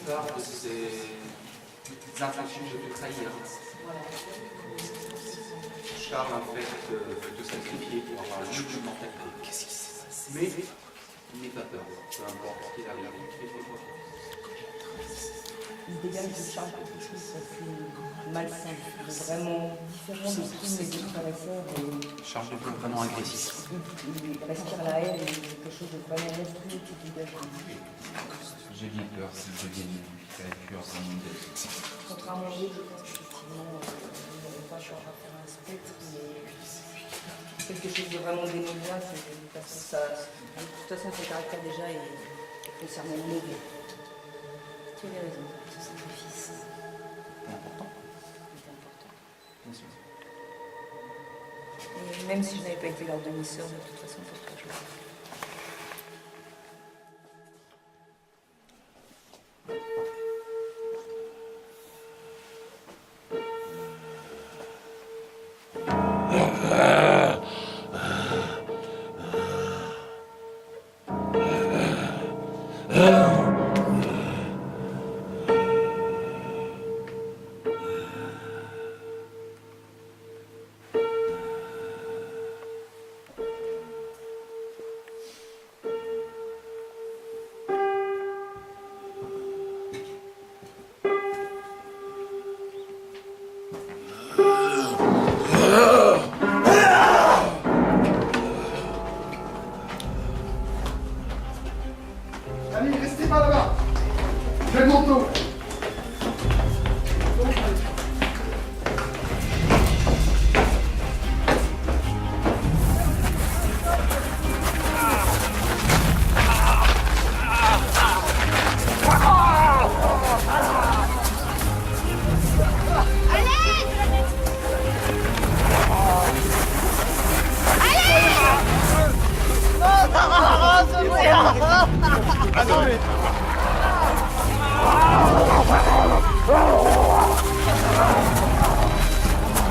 peur de ces intentions de te trahir. Charles en fait veut te sacrifier pour avoir l'immortalité. Mais n'aie pas peur, peu importe ce qu'il arrive, fais-toi. Il dégage de Charles quelque chose d'assez malsain, vraiment différent de tous mes deux frères et sœurs. Charles devient vraiment agressif. Il respire la haine et quelque chose de vraiment monstrueux qui dégage. J'ai bien peur s'il devienne créature sans nom de... Contrairement à lui, je pense qu'effectivement, vous n'avez pas cher à faire un spectre, mais quelque chose de vraiment démoniaque, parce que ça, de toute façon, son caractère déjà est concernant mauvais. Tu as raison, ce sacrifice. C'est important. C'est important. Bien sûr. Et même si je n'avais pas été leur demi-sœur, de toute façon, pour toi, je le ferais. Allez, restez pas là-bas. Fais le manteau.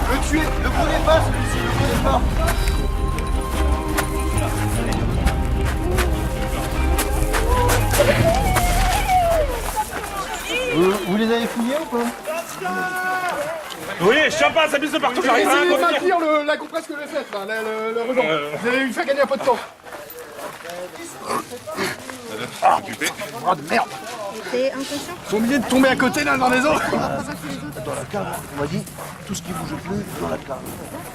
Le tuer, le prenez pas celui-ci, le prenez pas. Vous les avez fouillés ou pas? Oui, champagne, ça pisse de partout, j'arrive Essayez de à maintenir la compresse que je fais, là, le ruban. Vous allez lui faire gagner un peu de temps. Ah, occupé. Bras de merde. T'es inconscient? Ils sont obligés de tomber à côté là dans les eaux. Dans la cave, on m'a dit, tout ce qui bouge plus, dans la cave.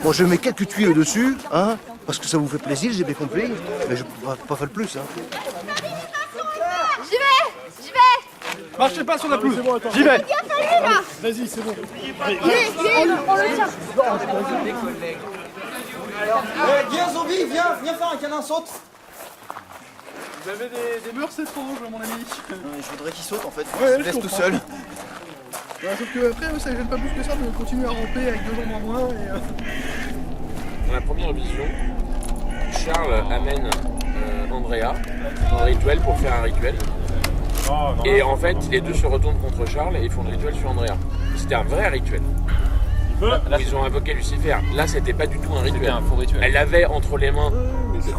Bon, je mets quelques tuyaux dessus, hein, parce que ça vous fait plaisir, j'ai bien compris, mais je ne pourrais pas faire le plus, hein. J'y vais! J'y vais! Marchez pas sur la pelouse. J'y vais. Il a fallu là! Vas-y, c'est bon. On le tient! Viens zombie, viens faire un câlin, saute. Vous avez des mœurs étranges, mon ami. Je voudrais qu'il saute en fait, Ouais, il se je laisse tout comprends. seul. Ouais, sauf que après, ça gêne pas plus que ça de continuer à ramper avec 2 jambes en moins. Et, Dans la première vision, Charles amène Andrea dans le rituel pour faire un rituel. Et en fait, les deux se retournent contre Charles et ils font le rituel sur Andrea. C'était un vrai rituel. Où ils ont invoqué Lucifer. Là, c'était pas du tout un rituel. un faux rituel. Elle avait entre les mains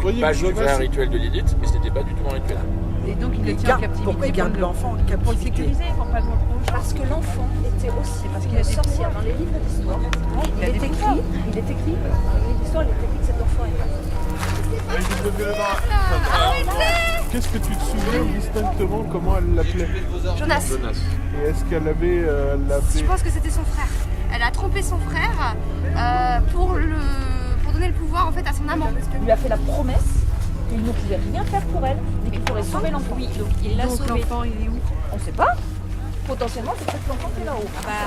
une page du vrai rituel de Lilith, mais c'était pas du tout un rituel. Et donc il le tient en captivité. Pourquoi il garde l'enfant en Pour le captivité? sécuriser, pour pas le montrer aux gens. Parce que l'enfant était aussi Parce qu'il a une des sorcière dans les livres d'histoire. Il est écrit dans les livres d'histoire, il est écrit que cet enfant est mort. Qu'est-ce que tu te souviens distinctement comment elle l'appelait? Jonas. Et est-ce qu'elle avait... Je pense que c'était son frère. Elle a trompé son frère pour donner le pouvoir en fait à son amant. Il lui a fait la promesse qu'il ne pouvait rien faire pour elle, mais qu'il pourrait sauver l'enfant. Oui, donc il l'a sauvé. L'enfant, il est où? On sait pas. Potentiellement, c'est peut-être l'enfant qui est là-haut. Ah bah...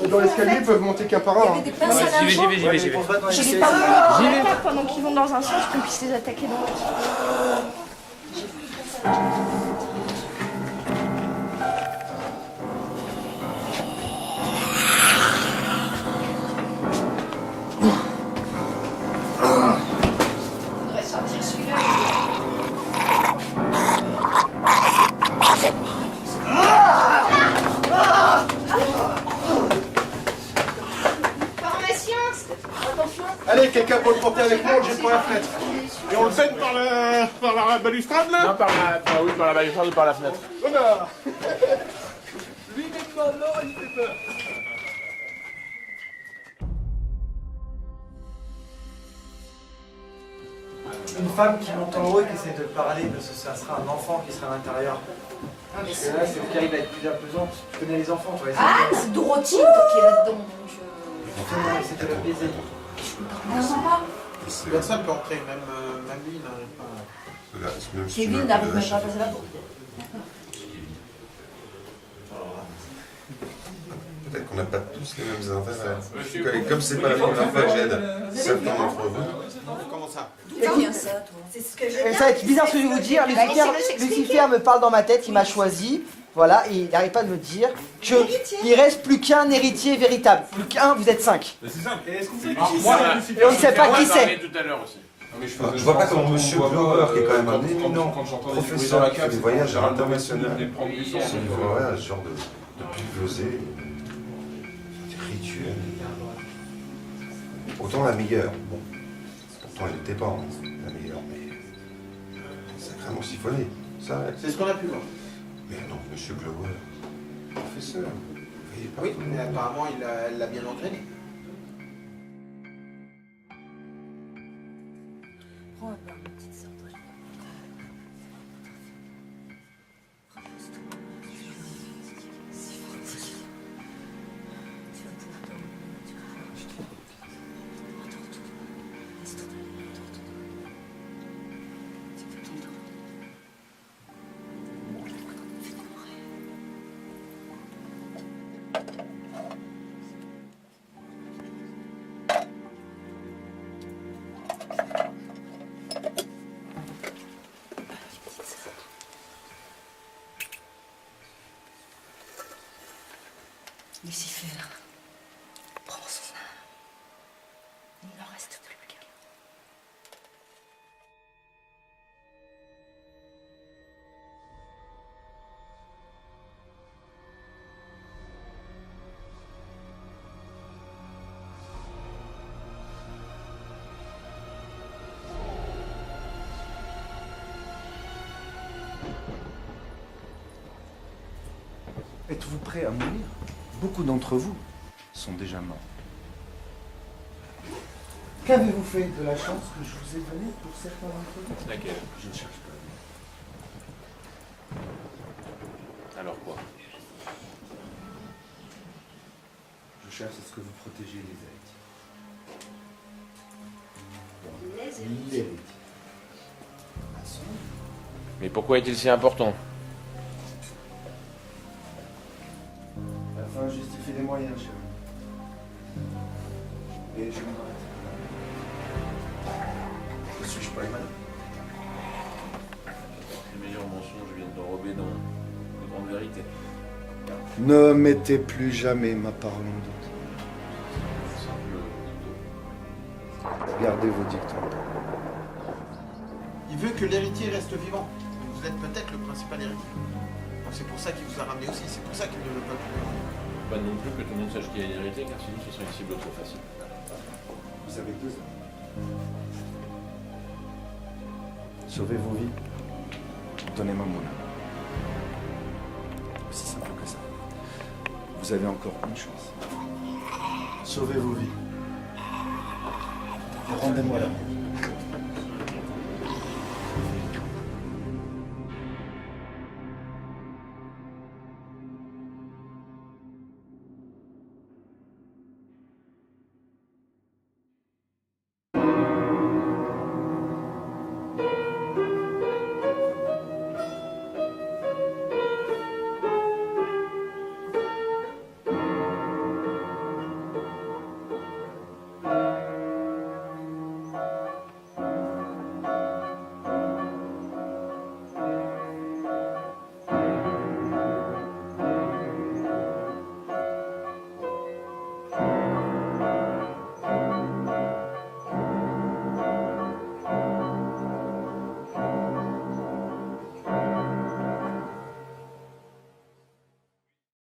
dans l'escalier, ils peuvent monter qu'un par un. Il y avait des pinces à linge. J'y vais. Je n'ai pas voulu les faire pendant qu'ils vont dans un sens qu'on puisse les attaquer dans l'autre. On devrait sortir celui-là. attention. Allez, quelqu'un peut le porter avec moi, j'ai pour la fenêtre. Et on le fait par la balustrade là? Non, par la balustrade ou par la fenêtre. Voilà. Lui, maintenant, il fait peur. Une femme qui monte en haut et qui essaie de parler, parce que ça sera un enfant qui sera à l'intérieur. Ah, mais Parce que là, c'est le cas, il va être plus apaisant. Tu connais les enfants, toi. Ah, c'est Dorothy qui est là-dedans. Donc, C'était le baiser. on n'entend pas. Personne peut entrer, même lui n'arrive pas. Kevin n'arrive même pas à passer la porte. Peut-être qu'on n'a pas tous les mêmes intérêts. Comme c'est pas la première fois que j'aide certains d'entre vous. Comment ça? D'où vient ça, toi? C'est ce que je Ça va être bizarre ce que je vais vous dire. Lucifer me parle dans ma tête, il m'a choisi. Voilà, et il n'arrive pas de me dire qu'il reste plus qu'un héritier véritable. Plus qu'un, vous êtes 5. C'est simple. Et est-ce qu'on sait Et on ne sait pas qui c'est. Tout à l'heure aussi. Je vois pas comment Monsieur Glover, qui est quand même un éminent professeur qui fait des voyages à l'international, c'est une vraie genre de pulvesée, des rituels. Autant la meilleure, bon, pourtant elle n'était pas la meilleure, mais sacrément siphonnée, ça. C'est ce qu'on a pu voir. Mais non, Monsieur Glover, professeur, vous voyez pas. Oui, mais apparemment elle l'a bien engrainé. Prends un peu, petite sœur. Lucifer, prends son âme. Il ne reste plus qu'un. Êtes-vous prêt à mourir? Beaucoup d'entre vous sont déjà morts. Qu'avez-vous fait de la chance que je vous ai donnée pour certains d'entre vous? Laquelle? Je ne cherche pas. Alors quoi? Je cherche à ce que vous protégiez les héritiers. Les héritiers. Mais pourquoi est-il si important? Afin de justifier les moyens, chérie. Et je m'arrête. Ne suis-je pas malade? Les meilleurs mensonges viennent d'enrober dans les grandes vérités. Ne mettez plus jamais ma parole en doute. Gardez vos dictons. Il veut que l'héritier reste vivant. Vous êtes peut-être le principal héritier. Donc c'est pour ça qu'il vous a ramené aussi. C'est pour ça qu'il ne veut pas plus. Pas non plus que tout le monde sache qu'il y a une hérité, car sinon ce serait une cible trop facile. Vous avez 2 ans. Sauvez vos vies. Donnez-moi mon âme. Aussi simple que ça. Vous avez encore une chance. Sauvez vos vies. Rendez-moi l'amour.